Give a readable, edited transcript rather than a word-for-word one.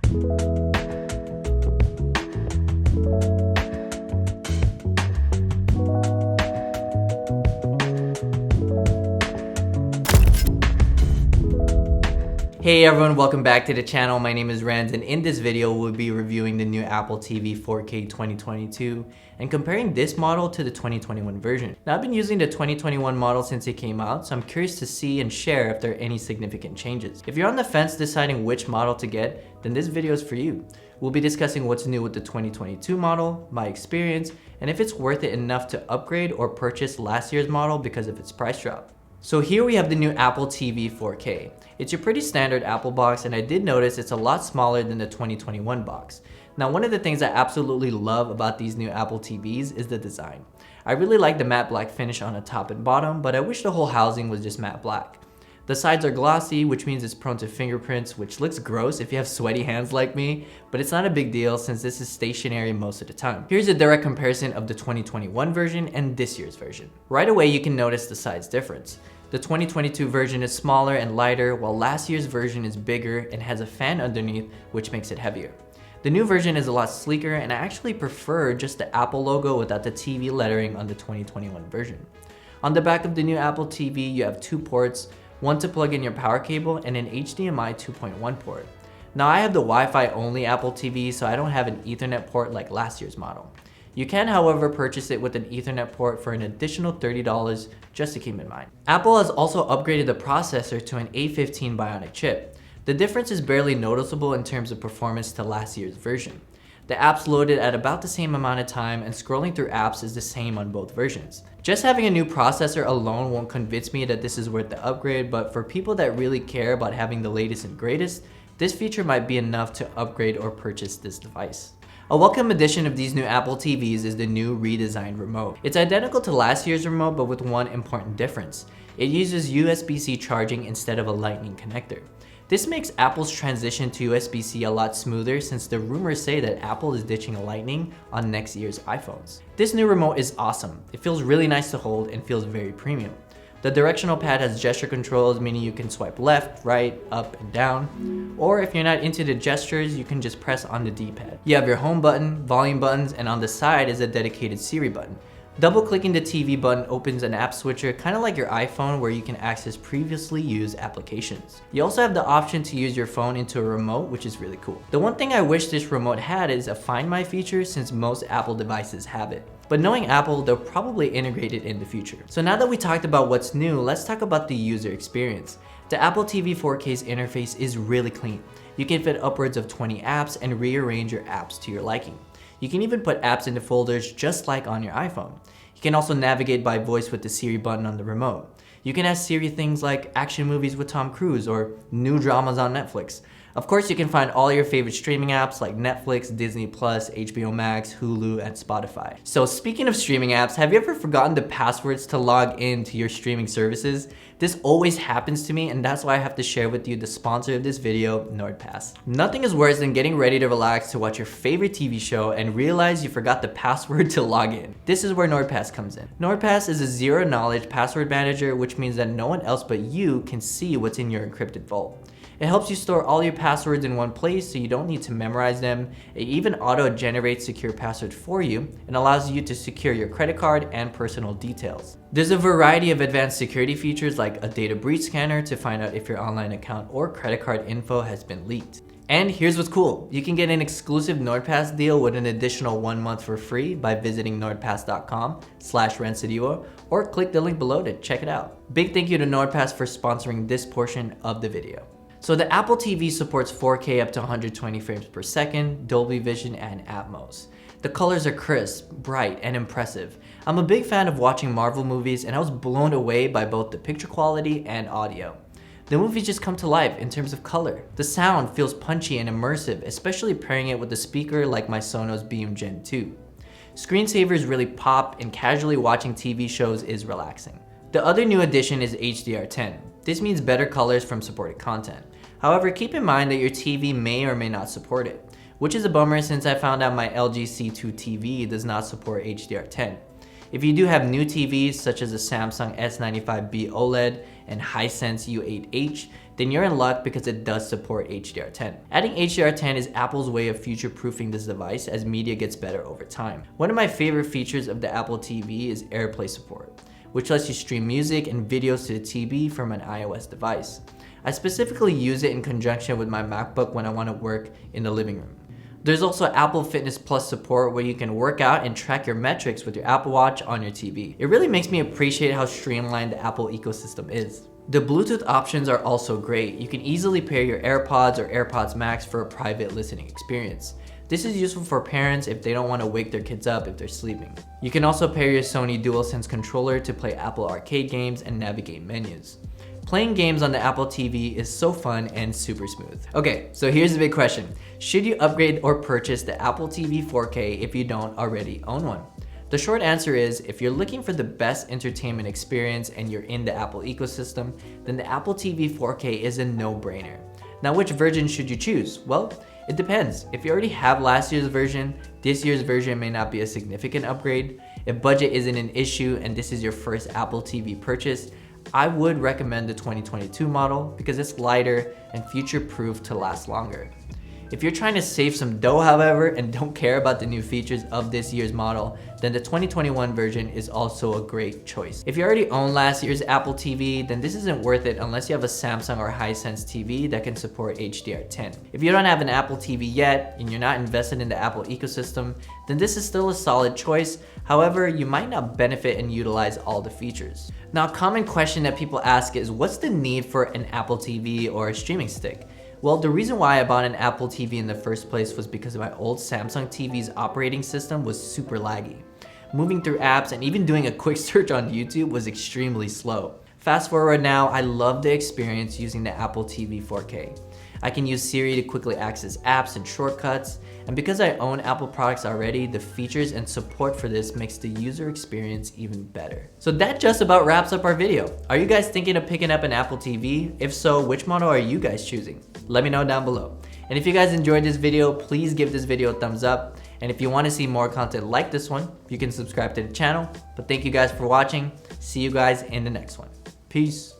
Hey everyone, welcome back to the channel. My name is Rand, and in this video we'll be reviewing the new Apple TV 4K 2022 and comparing this model to the 2021 version. Now, I've been using the 2021 model since it came out, so I'm curious to see and share if there are any significant changes. If you're on the fence deciding which model to get, then this video is for you. We'll be discussing what's new with the 2022 model, my experience, and if it's worth it enough to upgrade or purchase last year's model because of its price drop. So here we have the new Apple TV 4K. It's your pretty standard Apple box, and I did notice it's a lot smaller than the 2021 box. Now, one of the things I absolutely love about these new Apple TVs is the design. I really like the matte black finish on the top and bottom, but I wish the whole housing was just matte black. The sides are glossy, which means it's prone to fingerprints, which looks gross if you have sweaty hands like me, but it's not a big deal since this is stationary most of the time. Here's a direct comparison of the 2021 version and this year's version. Right away, you can notice the size difference. The 2022 version is smaller and lighter, while last year's version is bigger and has a fan underneath, which makes it heavier. The new version is a lot sleeker, and I actually prefer just the Apple logo without the TV lettering on the 2021 version. On the back of the new Apple TV, you have two ports, one to plug in your power cable and an HDMI 2.1 port. Now, I have the Wi-Fi only Apple TV, so I don't have an Ethernet port like last year's model. You can, however, purchase it with an Ethernet port for an additional $30 just to keep in mind. Apple has also upgraded the processor to an A15 Bionic chip. The difference is barely noticeable in terms of performance to last year's version. The apps loaded at about the same amount of time, and scrolling through apps is the same on both versions. Just having a new processor alone won't convince me that this is worth the upgrade, but for people that really care about having the latest and greatest, this feature might be enough to upgrade or purchase this device. A welcome addition of these new Apple TVs is the new redesigned remote. It's identical to last year's remote, but with one important difference. It uses USB-C charging instead of a Lightning connector. This makes Apple's transition to USB-C a lot smoother, since the rumors say that Apple is ditching Lightning on next year's iPhones. This new remote is awesome. It feels really nice to hold and feels very premium. The directional pad has gesture controls, meaning you can swipe left, right, up, and down. Or if you're not into the gestures, you can just press on the D-pad. You have your home button, volume buttons, and on the side is a dedicated Siri button. Double-clicking the TV button opens an app switcher, kind of like your iPhone, where you can access previously used applications. You also have the option to use your phone into a remote, which is really cool. The one thing I wish this remote had is a Find My feature, since most Apple devices have it. But knowing Apple, they'll probably integrate it in the future. So now that we talked about what's new, let's talk about the user experience. The Apple TV 4K's interface is really clean. You can fit upwards of 20 apps and rearrange your apps to your liking. You can even put apps into folders just like on your iPhone. You can also navigate by voice with the Siri button on the remote. You can ask Siri things like action movies with Tom Cruise or new dramas on Netflix. Of course, you can find all your favorite streaming apps like Netflix, Disney+, HBO Max, Hulu, and Spotify. So speaking of streaming apps, have you ever forgotten the passwords to log in to your streaming services? This always happens to me, and that's why I have to share with you the sponsor of this video, NordPass. Nothing is worse than getting ready to relax to watch your favorite TV show and realize you forgot the password to log in. This is where NordPass comes in. NordPass is a zero-knowledge password manager, which means that no one else but you can see what's in your encrypted vault. It helps you store all your passwords in one place so you don't need to memorize them. It even auto-generates secure passwords for you and allows you to secure your credit card and personal details. There's a variety of advanced security features like a data breach scanner to find out if your online account or credit card info has been leaked. And here's what's cool. You can get an exclusive NordPass deal with an additional 1 month for free by visiting nordpass.com/Rancidio or click the link below to check it out. Big thank you to NordPass for sponsoring this portion of the video. So the Apple TV supports 4K up to 120 frames per second, Dolby Vision, and Atmos. The colors are crisp, bright, and impressive. I'm a big fan of watching Marvel movies, and I was blown away by both the picture quality and audio. The movies just come to life in terms of color. The sound feels punchy and immersive, especially pairing it with a speaker like my Sonos Beam Gen 2. Screensavers really pop, and casually watching TV shows is relaxing. The other new addition is HDR10. This means better colors from supported content. However, keep in mind that your TV may or may not support it, which is a bummer since I found out my LG C2 TV does not support HDR10. If you do have new TVs such as the Samsung S95B OLED and Hisense U8H, then you're in luck because it does support HDR10. Adding HDR10 is Apple's way of future-proofing this device as media gets better over time. One of my favorite features of the Apple TV is Airplay support, which lets you stream music and videos to the TV from an iOS device. I specifically use it in conjunction with my MacBook when I want to work in the living room. There's also Apple Fitness Plus support where you can work out and track your metrics with your Apple Watch on your TV. It really makes me appreciate how streamlined the Apple ecosystem is. The Bluetooth options are also great. You can easily pair your AirPods or AirPods Max for a private listening experience. This is useful for parents if they don't want to wake their kids up if they're sleeping. You can also pair your Sony DualSense controller to play Apple Arcade games and navigate menus. Playing games on the Apple TV is so fun and super smooth. Okay, so here's the big question. Should you upgrade or purchase the Apple TV 4K if you don't already own one? The short answer is, if you're looking for the best entertainment experience and you're in the Apple ecosystem, then the Apple TV 4K is a no-brainer. Now, which version should you choose? Well, it depends. If you already have last year's version, this year's version may not be a significant upgrade. If budget isn't an issue and this is your first Apple TV purchase, I would recommend the 2022 model because it's lighter and future-proof to last longer. If you're trying to save some dough, however, and don't care about the new features of this year's model, then the 2021 version is also a great choice. If you already own last year's Apple TV, then this isn't worth it unless you have a Samsung or Hisense TV that can support HDR10. If you don't have an Apple TV yet and you're not invested in the Apple ecosystem, then this is still a solid choice. However, you might not benefit and utilize all the features. Now, a common question that people ask is, what's the need for an Apple TV or a streaming stick? Well, the reason why I bought an Apple TV in the first place was because my old Samsung TV's operating system was super laggy. Moving through apps and even doing a quick search on YouTube was extremely slow. Fast forward now, I love the experience using the Apple TV 4K. I can use Siri to quickly access apps and shortcuts, and because I own Apple products already, the features and support for this makes the user experience even better. So that just about wraps up our video. Are you guys thinking of picking up an Apple TV? If so, which model are you guys choosing? Let me know down below. And if you guys enjoyed this video, please give this video a thumbs up. And if you want to see more content like this one, you can subscribe to the channel. But thank you guys for watching. See you guys in the next one. Peace.